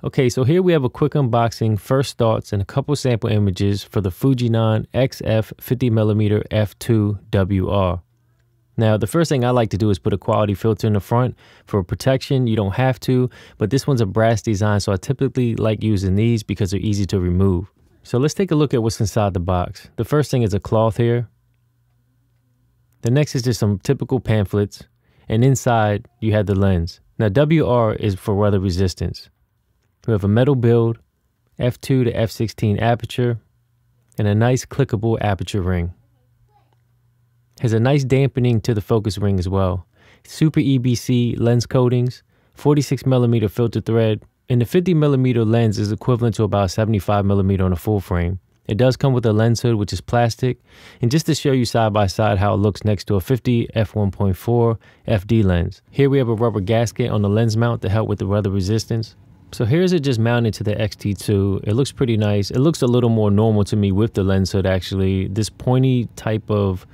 Okay, so here we have a quick unboxing, first thoughts, and a couple sample images for the Fujinon XF50mm f2 R. Now, the first thing I like to do is put a quality filter in the front for protection. You don't have to, but this one's a brass design, so I typically like using these because they're easy to remove. So let's take a look at what's inside the box. The first thing is a cloth here. The next is just some typical pamphlets, and inside you have the lens. Now, WR is for weather resistance. We have a metal build, f2 to f16 aperture, and a nice clickable aperture ring. Has a nice dampening to the focus ring as well. Super EBC lens coatings, 46mm filter thread, and the 50mm lens is equivalent to about 75mm on a full frame. It does come with a lens hood, which is plastic. And just to show you side by side how it looks next to a 50 f1.4 FD lens. Here we have a rubber gasket on the lens mount to help with the weather resistance. So here's it just mounted to the X-T2. It looks pretty nice. It looks a little more normal to me with the lens hood actually. This pointy type of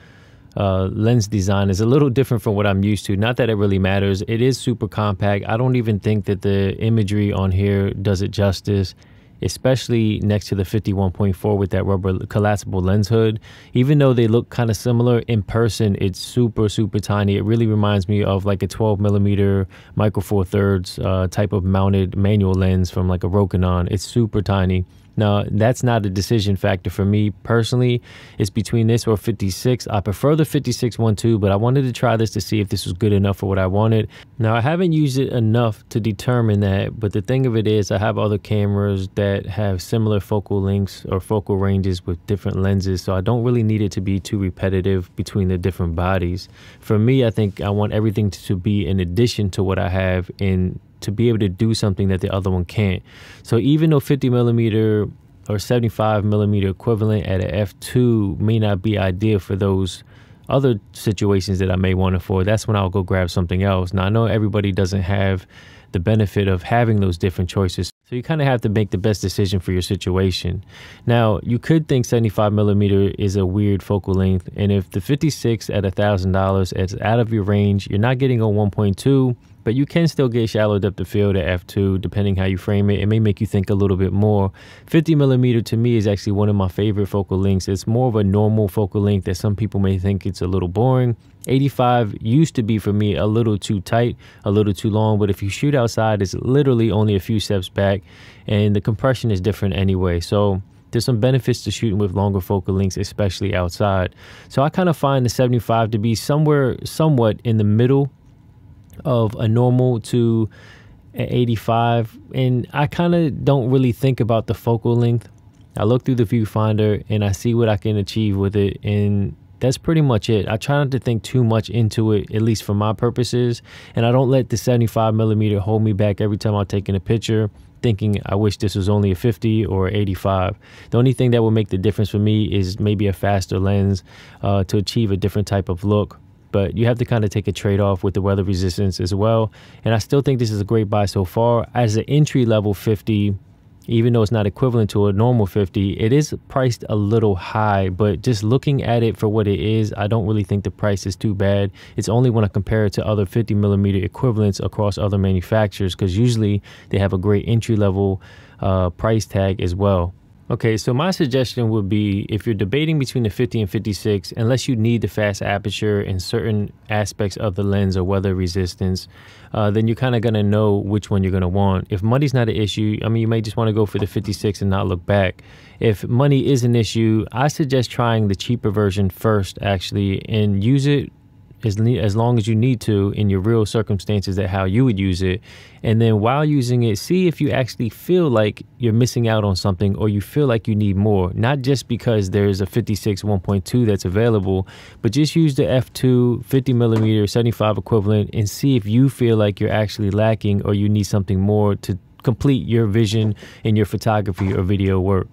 lens design is a little different from what I'm used to. Not that it really matters. It is super compact. I don't even think that the imagery on here does it justice, especially next to the 51.4 with that rubber collapsible lens hood. Even though they look kind of similar in person, it's super tiny. It really reminds me of like a 12mm micro four thirds type of mounted manual lens from like a Rokinon. It's super tiny. Now, that's not a decision factor for me personally. It's between this or 56. I prefer the 56-1.2, but I wanted to try this to see if this was good enough for what I wanted. Now, I haven't used it enough to determine that, but the thing of it is I have other cameras that have similar focal lengths or focal ranges with different lenses, so I don't really need it to be too repetitive between the different bodies. For me, I think I want everything to be in addition to what I have in to be able to do something that the other one can't. So even though 50mm or 75mm equivalent at a f2 may not be ideal for those other situations that I may want it for, that's when I'll go grab something else. Now, I know everybody doesn't have the benefit of having those different choices, so you kind of have to make the best decision for your situation. Now, you could think 75mm is a weird focal length, and if the 56 at $1,000 is out of your range, you're not getting a 1.2, but you can still get shallow depth of field at f2 depending how you frame it. It may make you think a little bit more. 50mm to me is actually one of my favorite focal lengths. It's more of a normal focal length that some people may think it's a little boring. 85 used to be for me a little too tight, a little too long, but if you shoot outside, it's literally only a few steps back and the compression is different anyway. So there's some benefits to shooting with longer focal lengths, especially outside. So I kind of find the 75 to be somewhat in the middle of a normal to an 85, and I kind of don't really think about the focal length. I look through the viewfinder and I see what I can achieve with it, and that's pretty much it. I try not to think too much into it, at least for my purposes, and I don't let the 75mm hold me back every time I'm taking a picture thinking I wish this was only a 50 or 85. The only thing that will make the difference for me is maybe a faster lens to achieve a different type of look. But you have to kind of take a trade-off with the weather resistance as well. And I still think this is a great buy so far. As an entry-level 50, even though it's not equivalent to a normal 50, it is priced a little high. But just looking at it for what it is, I don't really think the price is too bad. It's only when I compare it to other 50mm equivalents across other manufacturers, because usually they have a great entry-level price tag as well. Okay, so my suggestion would be, if you're debating between the 50 and 56, unless you need the fast aperture in certain aspects of the lens or weather resistance, then you're kind of going to know which one you're going to want. If money's not an issue, I mean, you may just want to go for the 56 and not look back. If money is an issue, I suggest trying the cheaper version first, actually, and use it as long as you need to in your real circumstances, that how you would use it. And then while using it, see if you actually feel like you're missing out on something, or you feel like you need more, not just because there's a 56 1.2 that's available, but just use the f2 50mm 75 equivalent and see if you feel like you're actually lacking or you need something more to complete your vision in your photography or video work.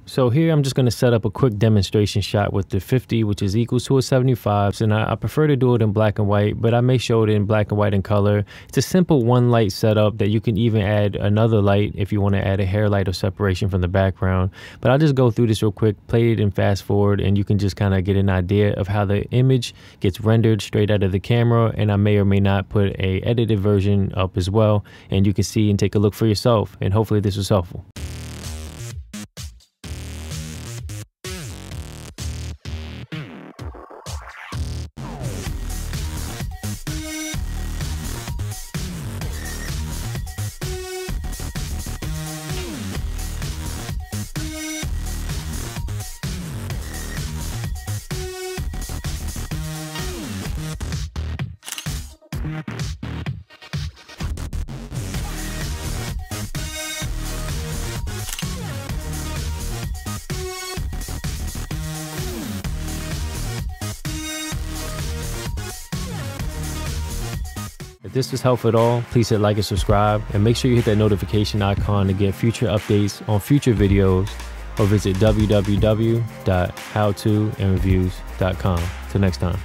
So here I'm just going to set up a quick demonstration shot with the 50, which is equal to a 75. And I prefer to do it in black and white, but I may show it in black and white and color. It's a simple one light setup that you can even add another light if you want to add a hair light or separation from the background. But I'll just go through this real quick, play it and fast forward, and you can just kind of get an idea of how the image gets rendered straight out of the camera. And I may or may not put a edited version up as well, and you can see and take a look for yourself. And hopefully this was helpful. If this was helpful at all, please hit like and subscribe, and make sure you hit that notification icon to get future updates on future videos, or visit www.howtoandreviews.com. Till next time.